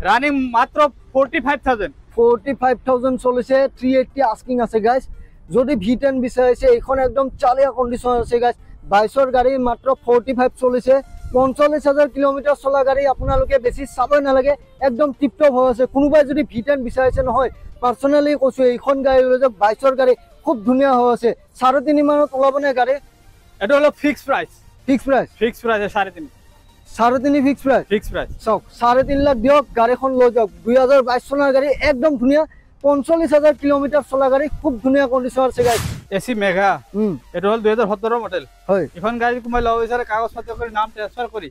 Running মাত্ৰ 45,000 চলিছে 380 asking আছে গাইস যদি V10 বিচাৰিছে এইখন একদম চালিয়া কন্ডিশন আছে গাইস 22 গাড়ী মাত্ৰ 45 চলিছে 45,000 কিলোমিটাৰ চলা গাড়ী আপোনালোকে বেছি চাবই নালাগে একদম টিপটপ হৈ আছে কোনোবাই যদি V10 বিচাৰিছে নহয় পাৰ্সোনালি কৈছো এইখন গাড়ী লৈ যে 22 গাড়ী খুব ধুনীয়া হৈ আছে 3.5 মানত ওলাবনে গাড়ী এটা হলো ফিক্স প্রাইস 3.5 3.5 ফিক্স প্রাইস সব 3.5 লাখ দিয়ক গাড়ীখন লৈ যাওক 2022 চনৰ গাড়ী একদম ধুনীয়া 45,000 কিলোমিটাৰ চলা গাড়ী খুব ধুনীয়া কন্ডিশন আছে গাইস এসি মেগা এটা হল 2017 মডেল হয় এখন গাড়ি কোমাই লব বিচাৰে কাগজ পত্ৰ কৰি নাম ট্ৰান্সফাৰ কৰি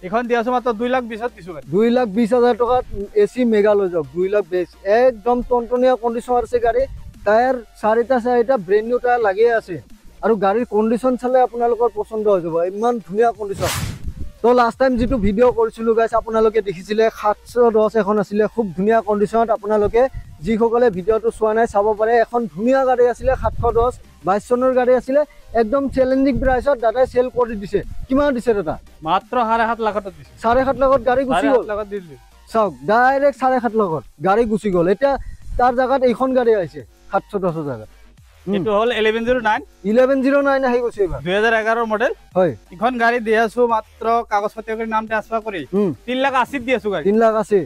এখন দিয়াছো মাত্ৰ 2,20,000 দিছো গাড়ী 2,20,000 টকা এসি মেগা লৈ যাওক 2,20,000 একদম টনটনীয়া কন্ডিশন আছে গাড়ী টায়ার 4টা ব্র্যান্ড নিউ টায়ার লাগিয়ে আছে আৰু গাড়ীৰ কন্ডিশন চালে আপোনালোকৰ পছন্দ হৈ যাব ইমান ধুনীয়া কন্ডিশন তো লাস্ট টাইম যেটো ভিডিও কৰিছিলো গাইস আপোনালোকে দেখিছিলে 710 এখন আছিল খুব ধুনীয়া কন্ডিশনত আপোনালোকে যিসকলে ভিডিওটো চোৱা নাই চাব পাৰে এখন ধুনীয়া গাড়ী আছিল 710 22 চনৰ গাড়ী আছিল একদম চ্যালেঞ্জিং প্ৰাইসত দাদাই সেল কৰি দিছে কিমান দিছে দাদা মাত্ৰ 7.5 লাখত দিছে 7.5 লাখত গাড়ী গুচি গ'ল 7.5 লাখত দিছে চাওক ডাইরেক্ট 7.5 লাখত গাড়ী গুচি গ'ল এটা তাৰ জায়গাত এইখন গাড়ী আছে 710 জায়গা এটো হল 1109 আহি গৈছে এবাৰ 2011 মডেল হয় এখন গাড়ী দিয়াছো মাত্ৰ কাগজ পত্ৰ কৰি নাম ট্ৰান্সফাৰ কৰি 3,80,000 দিয়াছো গাড়ী 3 লাখ আছে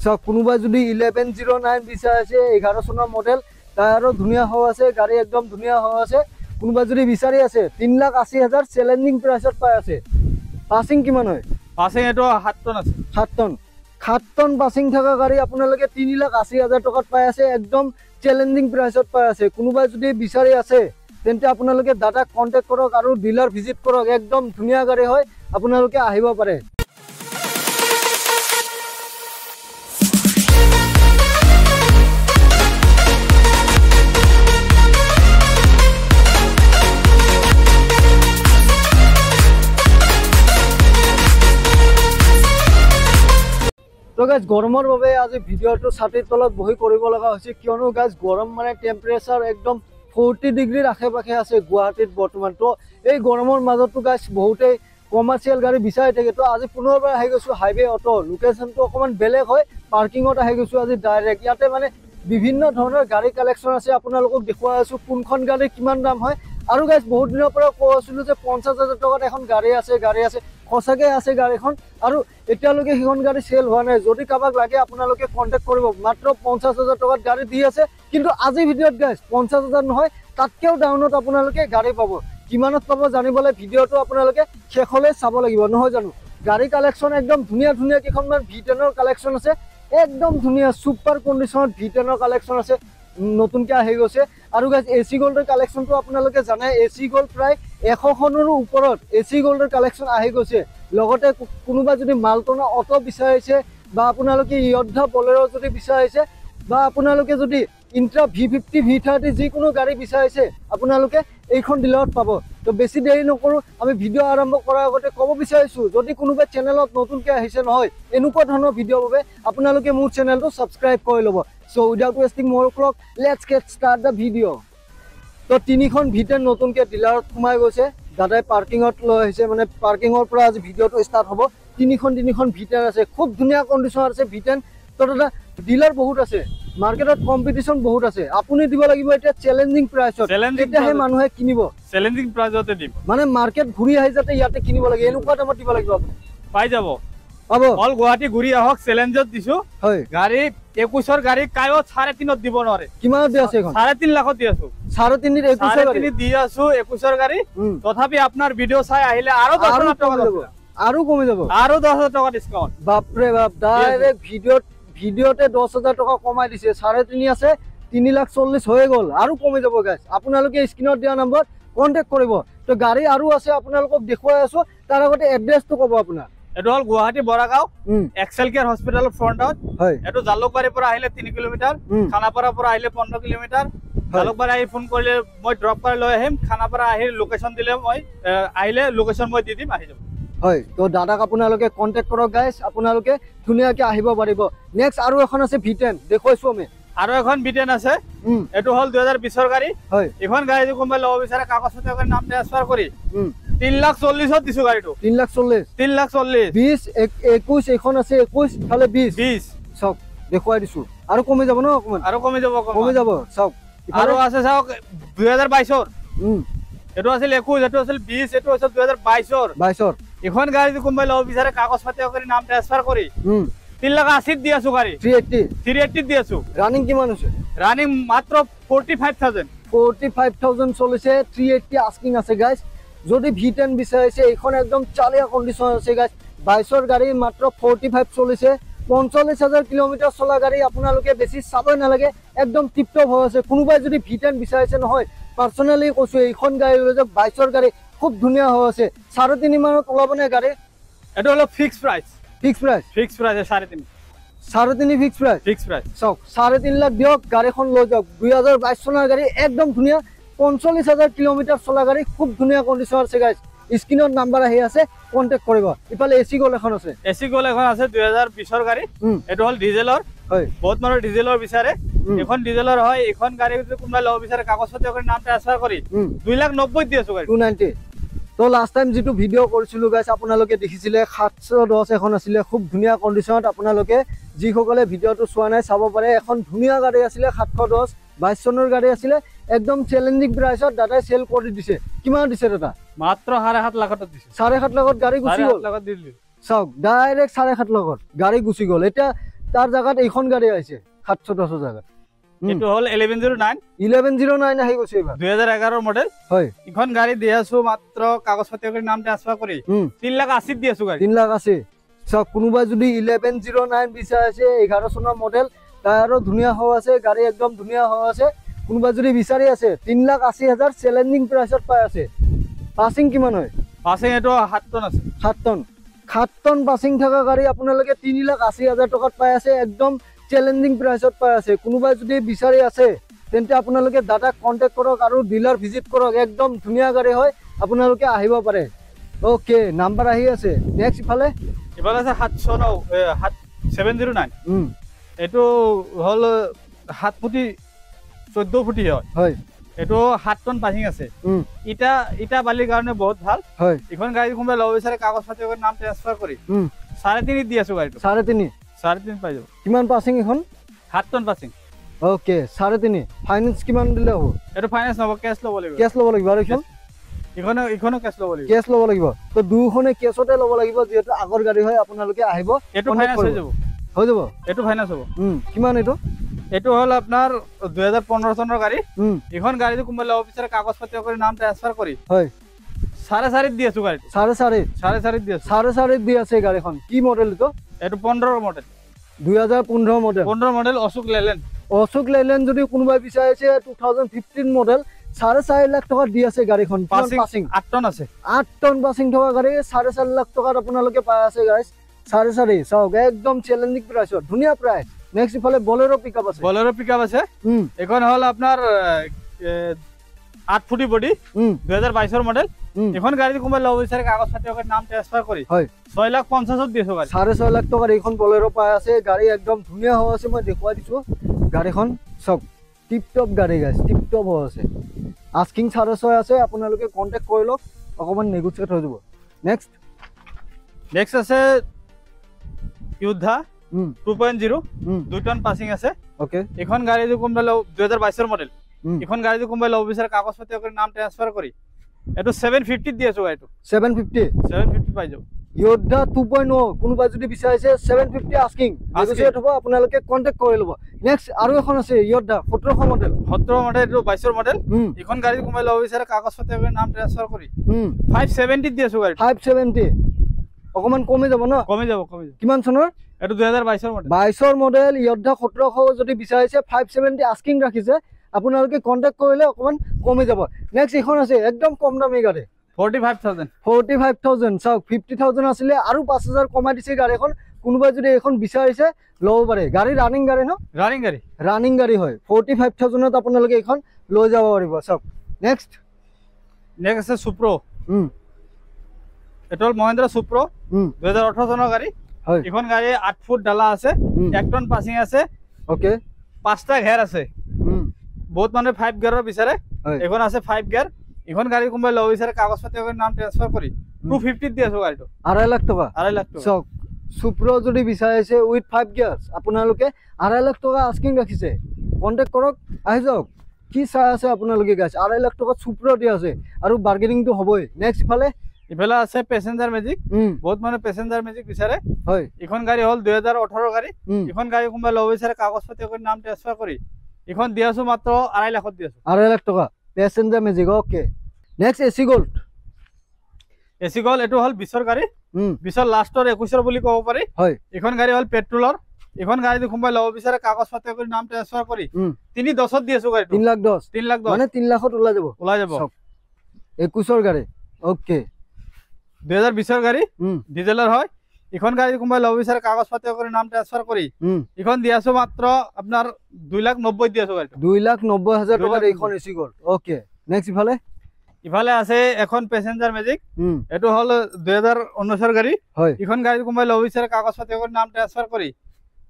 সব কোনোবা যদি 1109 বিচাৰিছে 11 চনৰ মডেল টায়াৰো ধুনীয়া হৈ আছে গাড়ী একদম ধুনীয়া হৈ আছে কোনোবা যদি বিচাৰি আছে 3,80,000 চ্যালেঞ্জিং প্রাইসত পাই আছে পাসিং কিমান হয় পাসিং এটো 7 টন আছে 7 টন পাসিং থাকা গাড়ী আপোনালোকে 3,80,000 টকাত পাই আছে একদম চ্যালেঞ্জিং প্রাইসত পাই আছে কোনোবা যদি বিচাৰি আছে তেন্তে আপোনালোকে দাদাক কন্টাক্ট কৰক আৰু ডিলাৰ ভিজিট কৰক একদম ধুনীয়া গাড়ী হয় আপোনালোকে আহিব পাৰে তো গাইজ গৰমৰ বাবে আজি ভিডিওটো ছাতিৰ তলত বহি কৰিব লগা হৈছে কিয়নো গাইজ গৰম মানে টেম্পাৰেচাৰ একদম 40 ডিগ্ৰীৰ আশে-পাশে আছে গুৱাহাটীত বৰ্তমান তো এই গৰমৰ মাজতো গাইজ বহুতে কমাৰ্চিয়েল গাড়ী বিচাৰি থাকে তো আজি পুনৰবাৰ আহি গৈছো হাইৱে অটো লোকেশনটো অকমান বেলেগ হয় পাৰ্কিঙত আহি গৈছো আজি ডাইৰেক্ট ইয়াতে মানে বিভিন্ন ধৰণৰ গাড়ী কালেকচন আছে আপোনালোকক দেখুৱাই আছো কোনখন গাড়ী কিমান দাম হয় আৰু গাইজ বহুত দিনৰ পৰা কৈছিলো যে 50,000 টকাত এখন গাড়ী আছে সঁচাকে আছে গাড়ীখন আৰু এতিয়ালৈকে হিখন গাড়ী সেল হোৱা নাই যদি কাবাক লাগে আপোনালোকে কন্টাক্ট কৰিব মাত্ৰ 50,000 টকাত গাড়ী দি আছে কিন্তু আজি ভিডিওত গাইজ 50,000 নহয় তাতকেও ডাউনত আপোনালোকে গাড়ী পাব কিমানত পাব জানিবলৈ ভিডিওটো আপোনালোকে শেষলৈ চাব লাগিব নহয় জানো গাড়ী কালেকচন একদম ধুনীয়া কেইখনমান V10 ৰ কালেকচন আছে একদম ধুনীয়া সুপাৰ কন্ডিশনত V10 ৰ কালেকচন আছে নতুনকে আহি গৈছে আৰু গাইজ এসি গোল্ডৰ কালেকচনটো আপোনালোকে জানে এসি গোল্ড প্ৰায় 100 খনৰো ওপৰত এসি গোল্ডৰ কালেকচন আহি গৈছে লগতে কোনোবা যদি মালটনা অটো বিচাৰিছে বা আপোনালোকে ইয়দ্ধা বলেৰো যদি বিচাৰিছে বা আপোনালোকে যদি ইন্ট্ৰা V50 V30 যিকোনো গাড়ী বিচাৰিছে আপোনালোকে এইখন ডিলাৰত পাব তো বেছি দেৰি নকৰো আমি ভিডিও আৰম্ভ কৰাৰ আগতে ক'ব বিচাৰিছো যদি কোনোবা চেনেলত নতুনকে আহিছে নহয় এনেকুৱা ধৰণৰ ভিডিওৰ বাবে আপোনালোকে মোৰ চেনেলটো সাবস্ক্ৰাইব কৰি ল'ব So without wasting more clock, let's get start the video. তো তিনিখন V10 নতুনকে ডিলাৰত সোমাই গৈছে দাদাই পাৰ্কিঙত লৈ আহিছে মানে পাৰ্কিঙৰ পৰা আজি ভিডিওটো ষ্টাৰ্ট হ'ব তিনিখন V10 আছে খুব ধুনীয়া কন্ডিশন আছে V10 তো দাদা ডিলাৰ বহুত আছে মাৰ্কেটত কম্পিটিশন বহুত আছে আপুনি দিব লাগিব এটা চ্যালেঞ্জিং প্ৰাইসত তেতিয়াহে মানুহে কিনিব চ্যালেঞ্জিং প্ৰাইসতে দিম মানে মাৰ্কেট ঘূৰি আহি যাতে ইয়াতে কিনিব লাগে এনেকুৱা দামত দিব লাগিব আপুনি পাই যাব পাব অল গুৱাহাটী ঘূৰি আহক চ্যালেঞ্জত দিছো হয় গাড়ী 21 ৰ গাড়ী কায়ো 3.5 দিব নোৱাৰে কিমান দি আছে এখন 3.5 লাখত দি আছো 3.5 ৰ 3.5 দি আছো 21 ৰ গাড়ী তথাপি আপোনাৰ ভিডিও চাই আহিলে আৰু 10,000 টকা দিব আৰু কমি যাব আৰু 10,000 টকা ডিসকাউন্ট বাপৰে বাপ ডাইৰেক্ট ভিডিওতে 10,000 টকা কমাই দিছে 3.5 আছে 3,40,000 হৈ গ'ল আৰু কমি যাব গাইস আপোনালোকে স্ক্ৰিনত দিয়া নম্বৰ কন্টাক্ট কৰিব তো গাড়ী আৰু আছে আপোনালোকক দেখুৱাই আছো তাৰ আগতে এড্ৰেছটো ক'ব আপোনাৰ এটো হল গুৱাহাটী বৰাগাঁও এক্সেল কেয়াৰ হস্পিটালৰ ফ্ৰন্টত হয় এটো জালুকবাৰীৰ পৰা আহিলে 3 কিলোমিটাৰ খানাপাৰাৰ পৰা আহিলে 15 কিলোমিটাৰ জালুকবাৰী আহি ফোন কৰিলে মই ড্ৰপ কৰি লৈ আহিম খানাপাৰা আহি লোকেশন দিলে মই আহিলে লোকেশন মই দি দিম আহি যাব হয় তো দাদাক আপোনালোকে কন্টাক্ট কৰক গাইস আপোনালোকে ধুনীয়াকে আহিব পাৰিব নেক্সট আৰু এখন আছে V10 দেখুৱাইছো আমি আৰু এখন V10 আছে এটো হল 2020 ৰ গাড়ী হয় এখন গাড়ী যে কোনবা লব বিচাৰে কাগজ পত্ৰ কৰি নাম ট্ৰান্সফাৰ কৰি 3,40,000 দিছো গাড়ীটো 3,40,000 3,40,000 20 21 এখন আছে 21 খালে 20 চাওক দেখুৱাই দিছো আৰু কমে যাব ন অকমান আৰু কমি যাব কমে যাব চাওক আৰু আছে চাওক 2022 উম এটো আছিল 21 এটো আছিল 20 এটো আছিল 2022 22 এখন গাড়ী যদি কোনোবাই ল'ব বিচাৰে কাগজ পাতি কৰি নাম ট্ৰান্সফাৰ কৰি 3,80,000 দি আছো গাড়ী 380 দি আছো ৰানিং কিমান হৈছে ৰানিং মাত্ৰ 45,000 চলিছে 380 আস্কিং আছে গাইস যদি V10 বিচাৰিছে এইখন একদম চালিয়া কন্ডিশন আছে গাইস 22 গাড়ী মাত্ৰ 45 চলিছে 45,000 কিলোমিটাৰ চলা গাড়ী আপোনালোকে বেছি চাবই নালাগে একদম টিপটপ হৈ আছে কোনোবাই যদি V10 বিচাৰিছে নহয় পাৰ্সোনালি কৈছো এইখন গাড়ী লৈ যাওক 22 গাড়ী খুব ধুনীয়া হৈ আছে 3.5 মানত ওলাবনে গাড়ী এটা হলো fix price fix price 3.5 3.5 fix price চাওক 3.5 লাখ দিয়ক গাড়ীখন লৈ যাওক 2022 চনৰ গাড়ী একদম ধুনীয়া 45,000 কিলোমিটাৰ চলা গাড়ী খুব ধুনীয়া কন্ডিশন আছে গাইস স্ক্ৰিনত নাম্বাৰ আহি আছে কন্টাক্ট কৰিব ইফালে এসি গল এখন আছে 2020 ৰ গাড়ী এটো হল ডিজেলৰ হয় বহুত মানুহ ডিজেলৰ বিচাৰে এখন ডিজেলৰ হয় এখন গাড়ী যদি কোনোবাই ল'ব বিচাৰে কাগজ পাতি কৰি নাম ট্ৰান্সফাৰ কৰি 2,90,000 দি আছো গাড়ী 290 তো লাস্ট টাইম যেটো ভিডিও কৰিছিলো গাইস আপোনালোকে দেখিছিলে 710 এখন আছিল খুব ধুনীয়া কন্ডিশনত আপোনালোকে যিসকলে ভিডিওটো চোৱা নাই চাব পাৰে এখন ধুনীয়া গাড়ী আছিল 710 22 চনৰ গাড়ী আছিল একদম চ্যালেঞ্জিং প্ৰাইসত দাদাই সেল কৰি দিছে কিমান দিছে দাদা মাত্ৰ 7.5 লাখত দিছে 7.5 লাখত গাড়ী গুচি গল 7.5 লাখত দিলি চাওক ডাইরেক্ট 7.5 লাখত গাড়ী গুচি গল এটা তাৰ জায়গাত এইখন গাড়ী আছে 710 জায়গা এটো হল 1109 আহি গৈছে এবাৰ 2011 মডেল হয় এখন গাড়ী দি আছো মাত্ৰ কাগজ পাতি কৰি নাম ট্ৰান্সফাৰ কৰি 3,80,000 দি আছো গাড়ী 3 লাখ আছে চাওক কোনোবা যদি 1109 বিচাৰিছে 11 চনৰ মডেল টায়াৰো ধুনীয়া হৈ আছে গাড়ী একদম ধুনীয়া হৈ আছে কোনোবা যদি বিচাৰি আছে 3,80,000 চ্যালেঞ্জিং প্রাইসত পাই আছে পাসিং কিমান হয় পাসিং এটো 7 টন আছে 7 টন পাসিং থাকা গাড়ী আপোনালোকে 3,80,000 টকাত পাই আছে একদম চ্যালেঞ্জিং প্রাইসত পাই আছে কোনোবা যদি বিচাৰি আছে তেন্তে আপোনালোকে দাদাক কন্টাক্ট কৰক আৰু ডিলাৰ ভিজিট কৰক একদম ধুনীয়া গাড়ী হয় আপোনালোকে আহিব পাৰে ওকে নাম্বার আহি আছে নেক্সট ইফালে আছে 709 এটো হল 7 ফুটি 14 ফুটি হয় এটো 7 টন পাসিং আছে ইটা বালিৰ কাৰণে বহুত ভাল হয় এখন গাড়ী কোনোবাই ল'ব বিচাৰে কাগজ পাতি কৰি নাম ট্ৰান্সফাৰ কৰি 3.5 দি আছো গাড়ীটো 3.5 পাই যাব কিমান পাসিং এখন 7 টন পাসিং ওকে 3.5 ফাইনান্স কিমান দিলে হ'ব এটো ফাইনান্স নব কেছ ল'ব লাগিব আৰু ইখনো কেছ ল'ব লাগিব কেছ ল'ব লাগিব তো দুখনে কেছতে ল'ব লাগিব যেটো আগৰ গাড়ী হয় আপোনালোকে আহিব এটো ফাইনান্স হৈ যাব এটো ফাইনান্স হ'ব কিমান এটো হল আপনার 2015 চনৰ গাড়ী এখন গাড়ী কোনোবাই ল'ব বিচাৰে কাগজ পাতি কৰি নাম ট্ৰান্সফাৰ কৰি হয় 4.5 দি আছো গাড়ী 4.5 দি আছো 4.5 দি আছে গাড়ীখন কি মডেল তো এটো 15 মডেল 2015 মডেল অশোক লেলেণ্ড যদি কোনোবাই বিচাৰিছে 2015 মডেল 4.5 লাখ টকা দি আছে গাড়ীখন পাসিং 8 টন আছে 8 টন পাসিং থকা গাড়ী 4.5 লাখ টকাত আপোনালোকে পাই আছে গাইস 4.5 চাওক একদম চ্যালেঞ্জিং প্রাইস ধুনীয়া প্রাইস নেক্সট ইফালে বলেরো পিকআপ আছে এখন হল আপনার 8 ফুটি বডি 2022 এর মডেল এখন গাড়ী কোনোবাই ল'ব বিচাৰে কাগজ পাতি কৰি নাম ট্ৰান্সফাৰ কৰি 6,50,000 দিছো গাড়ী 6.5 লাখ টকাৰ এইখন বলেৰো পাই আছে গাড়ী একদম ধুনীয়া হৈ আছে মই দেখুৱাই দিছো গাড়ীখন সব টিপটপ গাড়ী গাইস টিপটপ হৈ আছে আস্কিং 6.5 আছে আপোনালোকে কন্টাক্ট কৰি লওক অকমান নেগোচিয়েট হৈ যাব নেক্সট আছে ইউদ্ধা 2.0 2 টন পাসিং আছে ওকে এখন গাড়ী যদি কোনোবাই 2022 এর মডেল এখন গাড়ী যদি কোনোবাই ল'ব বিচাৰে কাগজ পাতি কৰি নাম ট্ৰান্সফাৰ কৰি এটো 750 দি আছো গাড়ীটো 750 পাই যাব ইয়োদ্ধা 2.0 কোনোবাই যদি বিচাৰিছে 750 আস্কিং নেগোচিয়েট হ'ব আপোনালোকে কন্টাক্ট কৰি ল'ব নেক্সট আৰু এখন আছে ইয়োদ্ধা 17 মডেল এটো 22 এৰ মডেল এখন গাড়ী কোনোবাই ল'ব বিচাৰে কাগজ পাতি কৰি নাম ট্ৰান্সফাৰ কৰি 570 দি আছো গাড়ী 570 অকমান কমে যাব ন কমে যাব কিমান চনৰ এটো 2022 এৰ মডেল 22 এৰ মডেল ইয়োদ্ধা 1700 যদি বিচাৰিছে 570 আস্কিং ৰাখিছে আপোনালোকে কন্টাক্ট কৰিলে অকমান কমে যাব নেক্সট এখন আছে একদম কম দামী গাড়ী 45,000 চাওক 50,000 আছিল আৰু 5,000 কমাই দিছে গাড়ীখন কোনোবাই যদি এখন বিচাৰিছে ল'ব পাৰে গাড়ী ৰানিং গাড়ী ন ৰানিং গাড়ী হয় 45,000 ত আপোনালোকে এখন লৈ যাব পাৰিব চাওক নেক্সট আছে সুপ্ৰো এটো মহিন্দ্ৰা সুপ্ৰো 2018 চনৰ গাড়ী এখন গাড়ী 8 ফুট ডালা আছে 1 টন পাসিং আছে ওকে 5টা ঘেৰ আছে বহুত মানে 5 গিয়াৰৰ বিচাৰে এখন আছে 5 গিয়াৰ এখন গাড়ী কোনোবাই ল'ব বিচাৰে কাগজ পাতি কৰি নাম ট্ৰান্সফাৰ কৰি 250 দি আছো গাড়ীটো 2.5 লাখ টকা চাওক সুপ্ৰ যদি বিচাৰিছে উইথ 5 গিয়াৰ্ছ আপোনালোকে 2.5 লাখ টকা আস্কিং ৰাখিছে কন্টেক্ট কৰক আহি যাওক কি চাই আছে আপোনালোকে গাইছ 2.5 লাখ টকা সুপ্ৰ দিয়া আছে আৰু বাৰ্গেনিংটো হ'বই নেক্সট ইফালে আছে পেসেঞ্জাৰ মেজিক বহুত মানে পেসেঞ্জাৰ মেজিক বিচাৰে হয় এখন গাড়ী হল 2018 গাড়ী এখন গাড়ী কোনবা লব বিচাৰে কাগজ পাতি কৰি নাম ট্ৰান্সফাৰ কৰি এখন দিয়াছো মাত্ৰ 2.5 লাখত দিয়াছো 2.5 লাখ টকা passenger magic okay next AC gold এটো হল 20 গাড়ী 20 লাষ্টৰ 21 বুলি ক'ব পাৰি হয় এখন গাড়ী হল পেট্ৰলৰ এখন গাড়ী কোনবা লব বিচাৰে কাগজ পাতি কৰি নাম ট্ৰান্সফাৰ কৰি 3.10 দিয়াছো গাড়ী 3 লাখ 10 মানে 3 লাখত ওলাই যাব 21 গাড়ী ওকে 2020 গাড়ী ডিজেলৰ হয় এখন গাড়ী কোনবা লব বিচাৰে কাগজ পাতি কৰি নাম ট্ৰান্সফাৰ কৰি এখন দিয়াছো মাত্ৰ আপোনাৰ 2,90,000 দিয়াছো গাড়ী 2,90,000 টকা এইখন এসি গোল্ড ওকে নেক্সট ইফালে আছে এখন পেসেঞ্জাৰ মেজিক এটো হল 2019 গাড়ী হয় এখন গাড়ী কোনবা লব বিচাৰে কাগজ পাতি কৰি নাম ট্ৰান্সফাৰ কৰি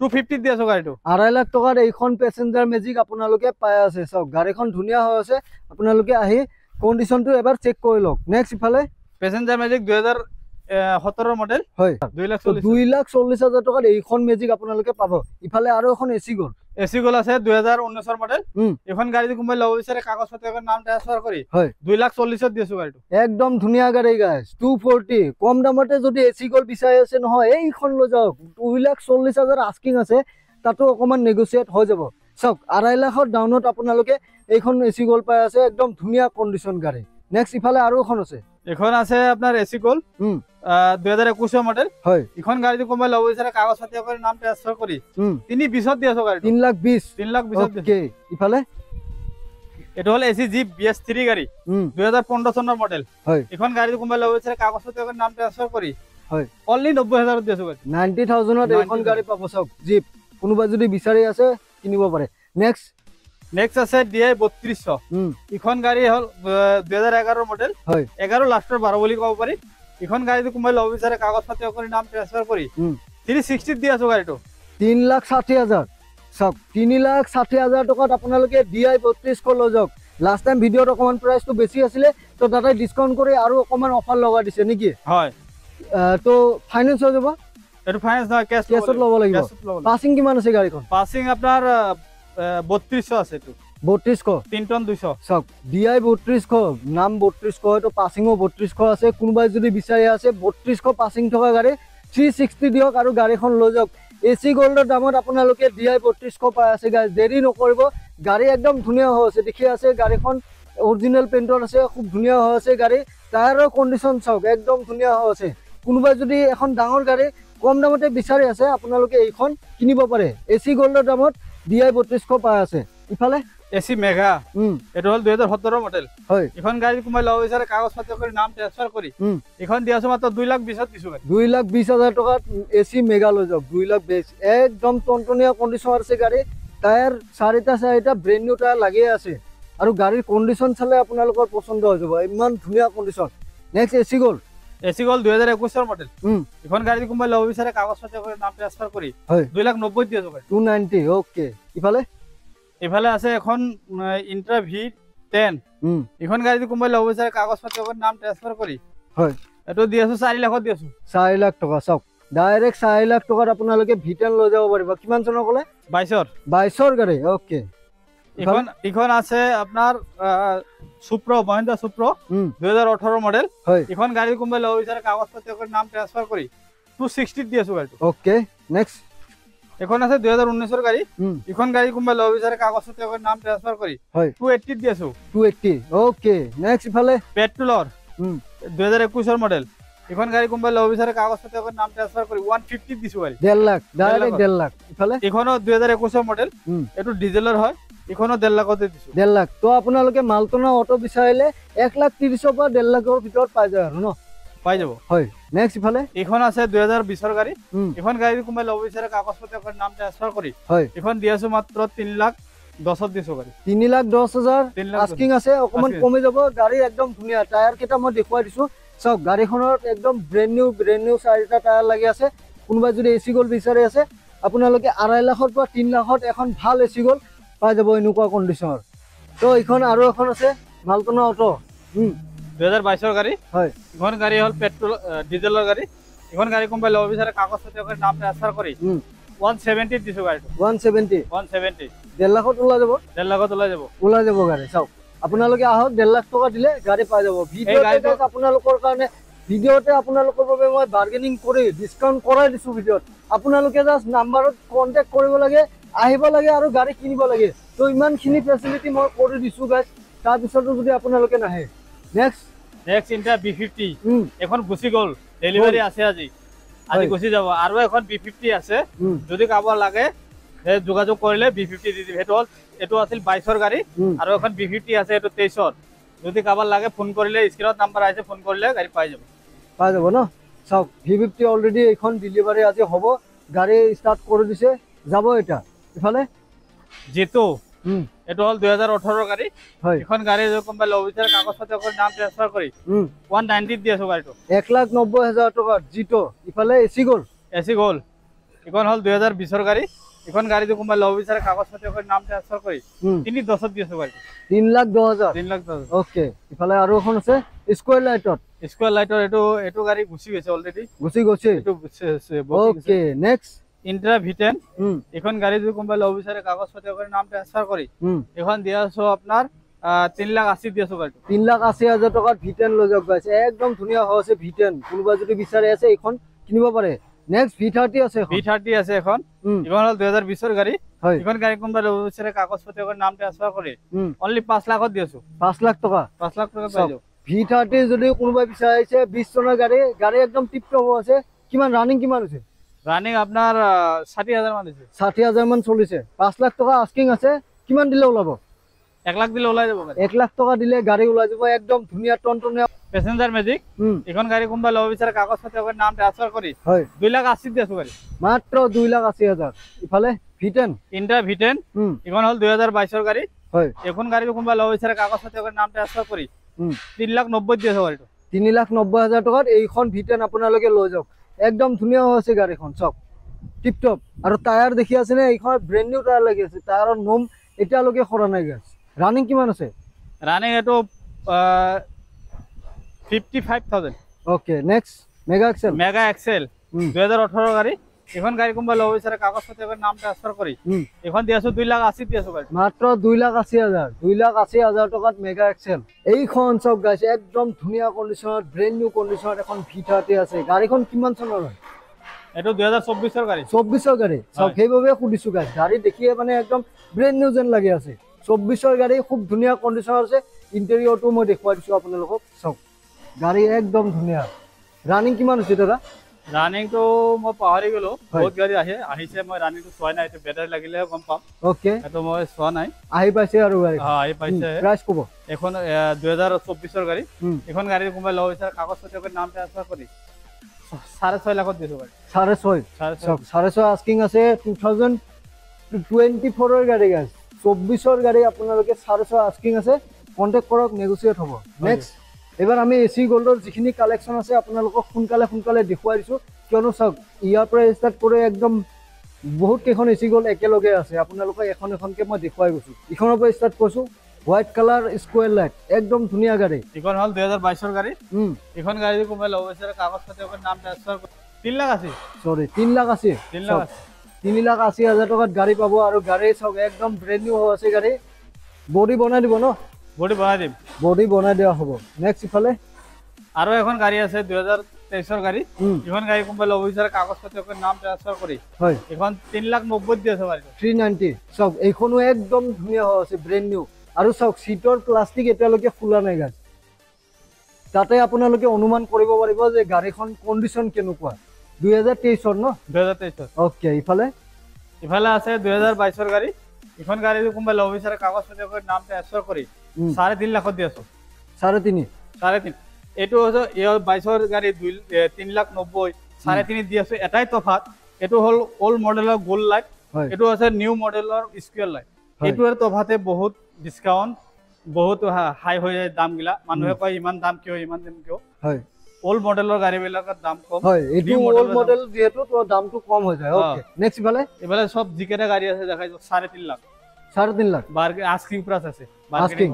250 দিয়াছো গাড়ীটো 2.5 লাখ টকাৰ এইখন পেসেঞ্জাৰ মেজিক আপোনালোকে পাই আছে সব গাড়ীখন ধুনিয়া হৈ আছে আপোনালোকে আহি কন্ডিশনটো এবাৰ চেক কৰি লওক নেক্সট ইফালে পেসেঞ্জাৰ মেজিক 2017 মডেল হয় 2,40,000 টকাৰ এইখন মেজিক আপোনালোকে পাব ইফালে আৰু এখন এসি গোল্ড আছে 2019 মডেল এখন গাড়ী কোনবা লব বিচাৰে কাগজ পাতি কৰি নাম ট্ৰান্সফাৰ কৰি হয় 2,40,000 দিয়াছো গাড়ীটো একদম ধুনিয়া গাড়ী গাইস 240 কম দামতে যদি এসি গোল্ড বিচাৰি আছে নহয় এইখন লৈ যাওক 2,40,000 আস্কিং আছে তাতো অকমান নেগোচিয়েট হৈ যাব সব 2.5 লাখৰ ডাউনত আপোনালোকে এইখন এসি গোল্ড পাই আছে একদম ধুনিয়া কন্ডিশন গাড়ী নেক্সট ইফালে আৰু এখন আছে এখন আছে আপোনাৰ এসি গোল্ড 2021 মডেল হয় এখন গাড়ী কোনবা লব বিচাৰে কাগজ পাতি কৰি নাম ট্ৰান্সফাৰ কৰি 3,20,000 দিয়াছো গাড়ী 3,20,000 ওকে ইফালে এটো হল এসি জিপ BS3 গাড়ী 2015 চনৰ মডেল হয় এখন গাড়ী কোনবা লব বিচাৰে কাগজ পাতি কৰি নাম ট্ৰান্সফাৰ কৰি হয় অনলি 90,000 দিয়াছো গাড়ী 90,000 এইখন গাড়ী পাব সব জিপ কোনোবা যদি বিচাৰি আছে কিনিব পাৰে নেক্সট আছে DI 3200 এখন গাড়ী হল 2011 মডেল হয় 11 লাষ্টৰ 12 বুলি ক'ব পাৰি এখন গাড়ী কোনবা লব বিচাৰে কাগজ পাতি কৰি নাম ট্ৰান্সফাৰ কৰি 360 দিয়াছো গাড়ীটো 3,60,000 সব 3,60,000 টকাত আপোনালোকে DI 3200 লৈ যাওক লাষ্ট টাইম ভিডিঅ'ত অকমান প্ৰাইসটো বেছি আছিল তো দাদাই ডিসকাউন্ট কৰি আৰু অকমান অফাৰ লগা দিছে নেকি হয় তো ফাইনান্স হৈ যাব এটো ফাইনান্স নহয় কেছত ল'ব লাগিব পাসিং কিমান আছে গাড়ীখন পাসিং আপোনাৰ 3200 আছে তো 3200 3 টন 200 সব DI 3200 নাম 3200 তো পাসিংও 3200 আছে কোনোবাই যদি বিচাৰি আছে 3200 পাসিং থকা গাড়ী 360 দিয়ক আৰু গাড়ীখন লৈ যাওক এসি গোল্ডৰ দামত আপোনালোকে DI 3200 পাই আছে গাইজ দেৰি নকৰিব গাড়ী একদম ধুনিয়া হৈ আছে দেখি আছে গাড়ীখন অৰিজিনাল পেইন্টৰ আছে খুব ধুনিয়া হৈ আছে গাড়ী টায়াৰৰ কন্ডিশন চাওক একদম ধুনিয়া হৈ আছে কোনোবাই যদি এখন ডাঙৰ গাড়ী কম দামতে বিচাৰি আছে আপোনালোকে এইখন কিনিব পাৰে এসি গোল্ডৰ দামত DI 3200 পাই আছে ইফালে এসি মেগা এটো হল 2017 মডেল হয় এখন গাড়ী কোনবা লব বিচাৰে কাগজ পাতি কৰি নাম ট্ৰান্সফাৰ কৰি এখন দিয়াছো মাত্ৰ 2,20,000 দিছো গাড়ী 2,20,000 টকাত এসি মেগা লৈ যাওক 2,20,000 একদম টনটনীয়া কন্ডিশন আছে গাড়ী টায়াৰ চাৰিটা ব্ৰেন্ড নিউ টায়াৰ লাগি আছে আৰু গাড়ীৰ কন্ডিশন চালে আপোনালোকৰ পছন্দ হৈ যাব ইমান ধুনিয়া condition next AC gold 2021 model এখন গাড়ী কোনবা লব বিচাৰে কাগজ পাতি কৰি নাম ট্ৰান্সফাৰ কৰি 2,90,000 দিয়াছো গাড়ী 290 ওকে ইফালে আছে এখন ইন্ট্ৰা V10 এখন গাড়ী কোনবা লব বিচাৰে কাগজ পাতি কৰি নাম ট্ৰান্সফাৰ কৰি হয় এটো দিয়াছো 4 লাখত দিয়াছো 4 লাখ টকা সব ডাইৰেক্ট 4 লাখ টকাত আপোনালোকে V10 লৈ যাব পাৰিব কিমান চনৰ ক'লে 22 গাড়ী ওকে এখন আছে আপোনাৰ মহিন্দ্ৰা সুপ্ৰ 2018 মডেল হয় এখন গাড়ী কোনবা লব বিচাৰে কাগজ পাতি কৰি নাম ট্ৰান্সফাৰ কৰি 260 দিয়াছো গাড়ীটো ওকে নেক্সট এখন আছে 2019 গাড়ী এখন গাড়ী কোনবা লব বিচাৰে কাগজ পাতি কৰি নাম ট্ৰান্সফাৰ কৰি 280 দিয়াছো 280 ওকে নেক্সট ইফালে পেট্ৰলৰ 2021 মডেল এখন গাড়ী কোনবা লব বিচাৰে কাগজ পাতি কৰি নাম ট্ৰান্সফাৰ কৰি 150 দিছো গাড়ী 1.5 লাখ ডাইৰেক্ট 1.5 লাখ ইফালে এখনো 2021 মডেল এটো ডিজেলৰ হয় এখনো 1.5 লাখতে দিছো 1.5 লাখ তো আপোনালোকে মালটনা অটো বিচাৰিলে 1,30,000 পৰা 1.5 লাখৰ ভিতৰত পাই যায় আৰু ন পাই যাব হয় নেক্সট ইফালে এখন আছে 2020 গাড়ী এখন গাড়ী কোনবা লব বিচাৰে কাগজ পাতি কৰি নাম ট্ৰান্সফাৰ কৰি হয় এখন দিয়াছো মাত্ৰ 3,10,000 দিছো গাড়ী 3,10,000 আস্কিং আছে অকমান কমে যাব গাড়ী একদম ধুনিয়া টায়াৰ কেটা মই দেখুৱাই দিছো সব গাড়ীখনৰ একদম ব্ৰেন্ড নিউ চাৰিটা টায়াৰ লাগি আছে কোনোবা যদি এসি গোল্ড বিচাৰি আছে আপোনালোকে 2.5 লাখৰ পৰা 3 লাখত এখন ভাল এসি গোল্ড পাই যাব এনেকুৱা কন্ডিশনৰ তো এইখন আৰু এখন আছে মালটনা অটো 2022 গাড়ী হয় এখন গাড়ী হল পেট্ৰল ডিজেলৰ গাড়ী এখন গাড়ী কোনোবাই ল'ব বিচাৰে কাগজ পাতি কৰি নাম ট্ৰান্সফাৰ কৰি 170 দিছো গাড়ীটো 170 170 1.5 লাখত ওলাই যাব 1.5 লাখত ওলাই যাব গাড়ী চাওক আপোনালোকে আহক 1.5 লাখ টকা দিলে গাড়ী পাই যাব ভিডিঅ'তে আপোনালোকৰ কাৰণে ভিডিঅ'তে আপোনালোকৰ বাবে মই বাৰ্গেনিং কৰি ডিসকাউন্ট কৰাই দিছো ভিডিঅ'ত আপোনালোকে জাস্ট নাম্বাৰত কন্টাক্ট কৰিব লাগে আহিব লাগে আৰু গাড়ী কিনিব লাগে তো ইমানখিনি ফেচিলিটি মই কৰি দিছো গাইস তাৰ পিছতো যদি আপোনালোকে নাহে নেক্সট ইন্টা B50 এখন গুচি গল ডেলিভারি আছে আজি গুচি যাব আৰু এখন B50 আছে যদি কাবাৰ লাগে হে যোগাযোগ কৰিলে B50 দি দিম এটো আছিল 22 ৰ গাড়ী আৰু এখন B50 আছে এটো 23 ৰ যদি কাবাৰ লাগে ফোন কৰিলে স্ক্ৰিনত নাম্বাৰ আছে ফোন কৰিলে গাড়ী পাই যাব ন চাওক V50 অলৰেডি এখন ডেলিভাৰি আজি হ'ব গাড়ী স্টাৰ্ট কৰি দিছে যাব এটা ইফালে জিতো এটো হল 2018 ৰ গাড়ী হয় এখন গাড়ী যে কোনবা ল'ব বিচাৰে কাগজ পাতি কৰি নাম ট্ৰান্সফাৰ কৰি 190 দি আছো গাড়ীটো 1,90,000 টকা জিতো ইফালে এসি গল এখন হল 2020 ৰ গাড়ী এখন গাড়ী যে কোনবা ল'ব বিচাৰে কাগজ পাতি কৰি নাম ট্ৰান্সফাৰ কৰি 3,10 দি আছো গাড়ী 3,10,000 ওকে ইফালে আৰু এখন আছে স্কয়াৰ লাইটৰ এটো গাড়ী গুচি গৈছে অলৰেডি এটো ওকে নেক্সট ইন্ট্ৰা V10 এখন গাড়ী যদি কোনবা ল'ব বিচাৰে কাগজ পাতি কৰি নাম ট্ৰান্সফাৰ কৰি এখন দিয়া আছো আপোনাৰ 3,80,000 দি আছো গাড়ীটো 3,80,000 টকাত V10 লৈ যাওক গাইছ একদম ধুনিয়া হৈছে V10 কোনোবা যদি বিচাৰে আছে এখন কিনিব পাৰে নেক্সট V30 আছে এখন হল 2020 ৰ গাড়ী এখন গাড়ী কোনবা ল'ব বিচাৰে কাগজ পাতি কৰি নাম ট্ৰান্সফাৰ কৰি অনলি 5 লাখত দি আছো 5 লাখ টকা পাই যাও V30 যদি কোনোবা বিচাৰিছে 20 চনৰ গাড়ী একদম টিপটপ আছে কিমান ৰানিং কিমান হৈছে রানিং আপনার 60,000 মান দিছে 60,000 মান চলিছে 5 লাখ টাকা আস্কিং আছে কিমান দিলে ওলাব 1 লাখ দিলে ওলাই যাব 1 লাখ টাকা দিলে গাড়ী ওলাই যাব একদম ধুনিয়া টনটনিয়া প্যাসেঞ্জার ম্যাজিক এখন গাড়ী কোনবা ল'ব বিচাৰে কাগজ পাতি কৰি নাম ট্ৰান্সফাৰ কৰি 2,80,000 দি আছো গাড়ী মাত্ৰ 2,80,000 ইফালে V10 ইন্ট্ৰা V10 এখন হল 2022 ৰ গাড়ী এখন গাড়ী কোনবা ল'ব বিচাৰে কাগজ পাতি কৰি নাম ট্ৰান্সফাৰ কৰি 3,90,000 দি আছো গাড়ীটো 3,90,000 টকাত এইখন V10 আপোনালোকে লৈ যাওক একদম ধুনিয়া হৈছে গাড়ীখন চক টিপটপ আৰু টায়াৰ দেখি আছে নে এইখন ব্ৰেন্ড নিউ টায়াৰ লাগি আছে টায়াৰৰ নোম এতিয়ালৈকে খৰা নাই গাইছ ৰানিং কিমান আছে ৰানিং এটো 55,000 ওকে নেক্সট মেগা এক্সেল 2018 গাড়ী এখন গাড়ী কোনবা ল'ব বিচাৰে কাগজ পাতি কৰি নাম ট্ৰান্সফাৰ কৰি এখন দি আছো 2,80,000 দি আছো গাড়ী মাত্ৰ 2,80,000 টকাত মেগা এক্সেল এইখন চক গাইছ একদম ধুনিয়া কন্ডিশনত ব্ৰেন্ড নিউ কন্ডিশনত এখন V30 আছে গাড়ীখন কিমান চনৰ হয় এটো 2024 ৰ গাড়ী 24 ৰ গাড়ী চক সেইভাবে খুদিছো গাইছ গাড়ী দেখিয়ে মানে একদম ব্ৰেন্ড নিউ যেন লাগি আছে 24 ৰ গাড়ী খুব ধুনিয়া কন্ডিশন আছে ইন্টেৰিয়ৰটো মই দেখুৱাই দিছো আপোনালোকক চক গাড়ী একদম ধুনিয়া ৰানিং কিমান হৈছে দাদা ৰানিং তো মই পাহৰি গলো বহুত গাড়ী আহিছে মই ৰানিং তো চোৱা নাই এটো বেটাৰি লাগিলে গম পাম ওকে এটো মই চোৱা নাই আহি পাইছে আৰু গাড়ী আহি পাইছে প্ৰাইস কব এখন 2024 ৰ গাড়ী এখন গাড়ী কোনবা ল'ব বিচাৰে কাগজ পাতি কৰি নাম ট্ৰান্সফাৰ কৰি 6.5 লাখত দিছো গাড়ী 6.5 আস্কিং আছে 2024 ৰ গাড়ী গাইছ 24 ৰ গাড়ী আপোনালোকে 6.5 আস্কিং আছে কন্টাক্ট কৰক নেগোচিয়েট হ'ব নেক্সট এবাৰ আমি এসি গোল্ডৰ যিখিনি কালেকশন আছে আপোনালোকক সোনকালে দেখুৱাই দিছো কিয়নো চাওক ইয়াৰ পৰা ষ্টাৰ্ট কৰি একদম বহুত কেখন এসি গোল্ড একেলগে আছে আপোনালোকক এখনকে মই দেখুৱাই গৈছো ইখনৰ পৰা ষ্টাৰ্ট কৰিছো হোৱাইট কালাৰ স্কয়াৰ লাইট একদম ধুনিয়া গাড়ী ইখন হল 2022 ৰ গাড়ী ইখন গাড়ী কোনবা ল'ব বিচাৰে কাগজ পাতি কৰি নাম ট্ৰান্সফাৰ 3,80,000 টকাত গাড়ী পাব আৰু গাড়ী চাওক একদম ব্ৰেন্ড নিউ আছে গাড়ী বডি বনাই দিব ন বডি বনাই দিয়া হ'ব নেক্সট ইফালে আৰু এখন গাড়ী আছে 2023 ৰ গাড়ী এখন গাড়ী কোনবা ল'ব বিচাৰে কাগজ পাতি কৰি নাম ট্ৰান্সফাৰ কৰি এখন 3,90,000 দি আছে গাড়ীটো 390 চাওক এইখনো একদম ধুনিয়া আছে ব্ৰেন্ড নিউ আৰু চাওক সিটৰ প্লাষ্টিক এতিয়ালৈকে ফুলা নাই গাইছ তাতে আপোনালোকে অনুমান কৰিব পাৰিব যে গাড়ীখন কন্ডিশন কেনেকুৱা 2023 ৰ ন 2023 ওকে ইফালে আছে 2022 ৰ গাড়ী এখন গাড়ী কোনবা ল'ব বিচাৰে কাগজ পাতি কৰি নাম ট্ৰান্সফাৰ কৰি 3.5 লাখত দি আছো 3.5 এটো হলো 22 ৰ গাড়ী 3,90,000 3.5 দি আছো এটাই তফাত এটো হল ওল্ড মডেলৰ গোল্ড লাইট এটো আছে নিউ মডেলৰ স্কয়াৰ লাইট এটোৰ তফাতে বহুত ডিসকাউন্ট বহুত হাই হৈ যায় দাম গিলা মানুহে কয় ইমান দাম কিয় হয় ওল্ড মডেলৰ গাড়ী বিলাকৰ দাম কম হয় এটো ওল্ড মডেল যেহেতু তো দামটো কম হৈ যায় ওকে নেক্সট ইফালে সব জিকেটা গাড়ী আছে দেখাইছো 3.5 lakh 3.5 lakh bargain asking price আছে আস্কিং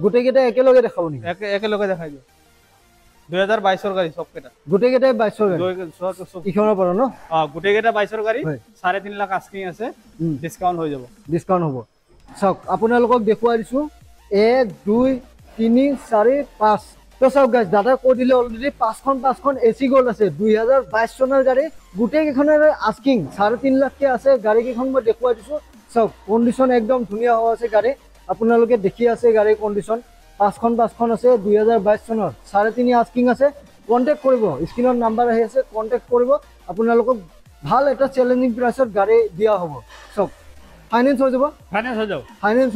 গোটেই কেটা একেলগে দেখাব নি একেলগে দেখাই দিও 2022 গাড়ী সব কেটা গোটেইকেইটাই 22 গাড়ী ইখনৰ পৰা ন গোটেইকেইটা 22 গাড়ী 3.5 লাখ আস্কিং আছে ডিসকাউন্ট হৈ যাব ডিসকাউন্ট হ'ব চাওক আপোনালোকক দেখুৱাই দিছো 1 2 3 4 5 তো চাওক গাইজ দাদা কৈ দিলে অলৰেডি 5খন এসি গোল্ড আছে 2022 চনৰ গাড়ী গোটেইকেইখনৰ আস্কিং 3.5 লাখকে আছে গাড়ীকেইখন মই দেখুৱাই দিছো চাওক কন্ডিশন একদম ধুনীয়া হৈ আছে গাড়ী আপোনালোকে দেখি আছে গাড়ীৰ কন্ডিশন 5খন আছে 2022 চনৰ 3.5 আস্কিং আছে কন্টাক্ট কৰিব স্ক্ৰিনত নাম্বাৰ আহি আছে কন্টাক্ট কৰিব আপোনালোকক ভাল এটা চ্যালেঞ্জিং প্ৰাইছত গাড়ী দিয়া হ'ব চাওক ফাইনান্স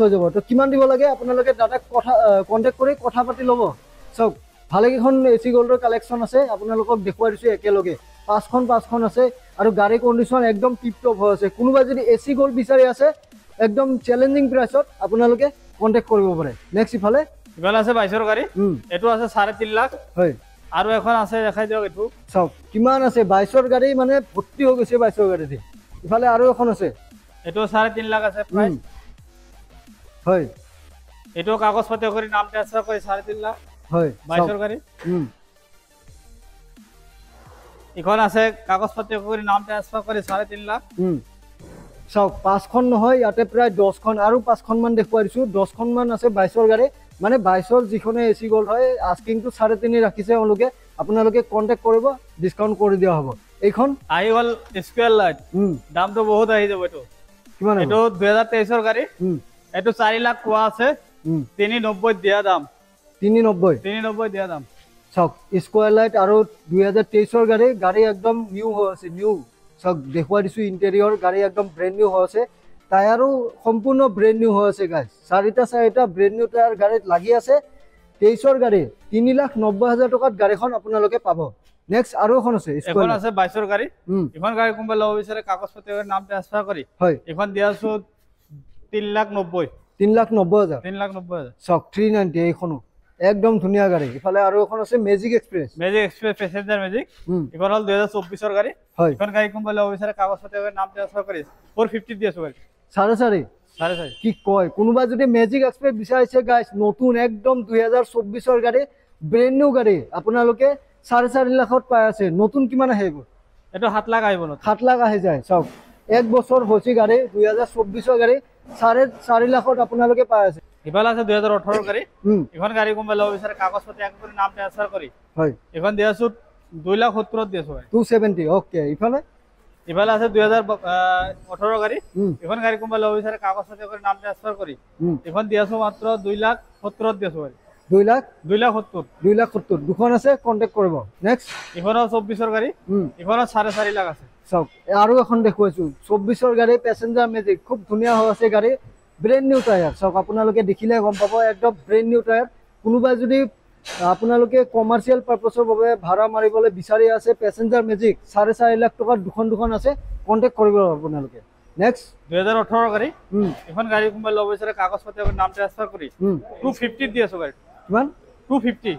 হৈ যাব তো কিমান দিব লাগে আপোনালোকে দাদাক কথা কন্টাক্ট কৰি কথা পাতি ল'ব চাওক ভালেকেইখন এসি গোল্ডৰ কালেকশ্যন আছে আপোনালোকক দেখুৱাই দিছো একেলগে 5খন আছে আৰু গাড়ী কন্ডিশন একদম টিপ টপ হৈ আছে কোনোবা যদি এসি গোল্ড বিচাৰি আছে একদম চ্যালেঞ্জিং প্ৰাইছত আপোনালোকে কন্টাক্ট কৰিব পাৰে নেক্সট ইফালে আছে 22 গাড়ী এটো আছে 3.5 লাখ হয় আৰু এখন আছে দেখাই দিওক এটো চাওক কিমান আছে 22 গাড়ী মানে ভৰ্তি হৈ গৈছে 22 গাড়ীতে ইফালে আৰু এখন আছে এটো 3.5 লাখ আছে প্ৰাইস হয় এটো কাগজ পত্ৰ কৰি নাম ট্ৰান্সফাৰ কৰি 3.5 লাখ হয় 22 গাড়ী এখন আছে কাগজ পত্ৰ কৰি নাম ট্ৰান্সফাৰ কৰি 3.5 লাখ চাওক 5খন নহয় ইয়াতে প্ৰায় 10খন আৰু 5খন মান দেখুৱাই দিছো 10খন মান আছে 22 গাড়ী মানে 22 যিখনে এসি গোল্ড হয় আস্কিং টু 3.5 ৰাখিছে ওলোকে আপোনালোকে কন্টাক্ট কৰিব ডিসকাউন্ট কৰি দিয়া হ'ব এইখন আই গল স্কয়ার লাইট দামটো বহুত আহি যাব এটো কিমান এটো 2023 গাড়ী এটো 4 লাখ কোৱা আছে 390 দিয়া দাম 390 দিয়া দাম চাওক স্কয়াৰ লাইট আৰু 2023 গাড়ী একদম নিউ হৈ আছে নিউ চাওক দেখুৱাই দিছো ইন্টেৰিয়ৰ গাড়ী একদম ব্ৰেন্ড নিউ হৈ আছে টায়াৰো সম্পূৰ্ণ ব্ৰেন্ড নিউ হৈ আছে গাইস চাৰিটা ব্ৰেন্ড নিউ টায়াৰ গাড়ীত লাগি আছে 23 গাড়ী 3,90,000 টকাত গাড়ীখন আপোনালোকে পাব নেক্সট আৰু এখন আছে এখন আছে 22 গাড়ী এখন গাড়ী কোনবা লব বিচাৰে কাগজ পত্ৰৰ নাম ট্ৰান্সফাৰ কৰি হয় এখন দিয়াছো 3,90,000 চাওক 390 এইখনো একদম ধুনীয়া গাড়ী ইফালে আৰু এখন আছে মেজিক এক্সপ্ৰেছ প্যাসেঞ্জাৰ মেজিক এখন হল 2024 গাড়ী এখন গাড়ী কোনবা লব বিচাৰে কাগজ পত্ৰৰ নাম ট্ৰান্সফাৰ কৰি 450 দিয়াছো গাড়ী 4.5 কি কয় কোনোবা যদি মেজিক এক্সপ্ৰেছ বিচাৰিছে গাইস নতুন একদম 2024 গাড়ী ব্ৰেন্ড নিউ গাড়ী আপোনালোকে 4.5 লাখত পাই আছে নতুন কিমান আহিব এটো 7 লাখ আহিব 7 লাখ আহি যায় চাওক এক বছৰ হৈছে গাড়ী 2024 গাড়ী 4.5 লাখত আপোনালোকে পাই আছে ইফালে আছে 2018 গাড়ী এখন গাড়ী কোনবা লব বিচাৰে কাগজ পত্ৰ এক কৰি নাম ট্ৰান্সফাৰ কৰি হয় এখন দিয়াছো 2,70,000 দিয়াছো 270 ওকে ইফালে আছে 2018 গাড়ী এখন গাড়ী কোনবা লব বিচাৰে কাগজ পত্ৰ কৰি নাম ট্ৰান্সফাৰ কৰি এখন দিয়াছো মাত্ৰ 2,70,000 দিয়াছো 2,70,000 দুখন আছে কন্টাক্ট কৰিব নেক্সট এখন 24 গাড়ী এখন 4.5 লাখ আছে চাওক আৰু এখন দেখুৱাইছো 24 গাড়ী প্যাসেঞ্জাৰ মেজিক খুব ধুনীয়া হৈ আছে গাড়ী ব্ৰেন্ড নিউ টায়াৰ চাওক আপোনালোকে দেখিলে গম পাব একদম ব্ৰেন্ড নিউ টায়াৰ কোনোবা যদি আপোনালোকে কমাৰ্শিয়াল পাৰপাসৰ বাবে ভাড়া মাৰিবলৈ বিচাৰি আছে প্যাসেঞ্জাৰ মেজিক 4.5 লাখ টকাৰ দুখন আছে কন্টাক্ট কৰিব আপোনালোকে নেক্সট 2018 গাড়ী এখন গাড়ী কোনবা লব বিচাৰে কাগজ পত্ৰৰ নাম ট্ৰান্সফাৰ কৰি 250 দিয়াছো গাড়ী কিমান 250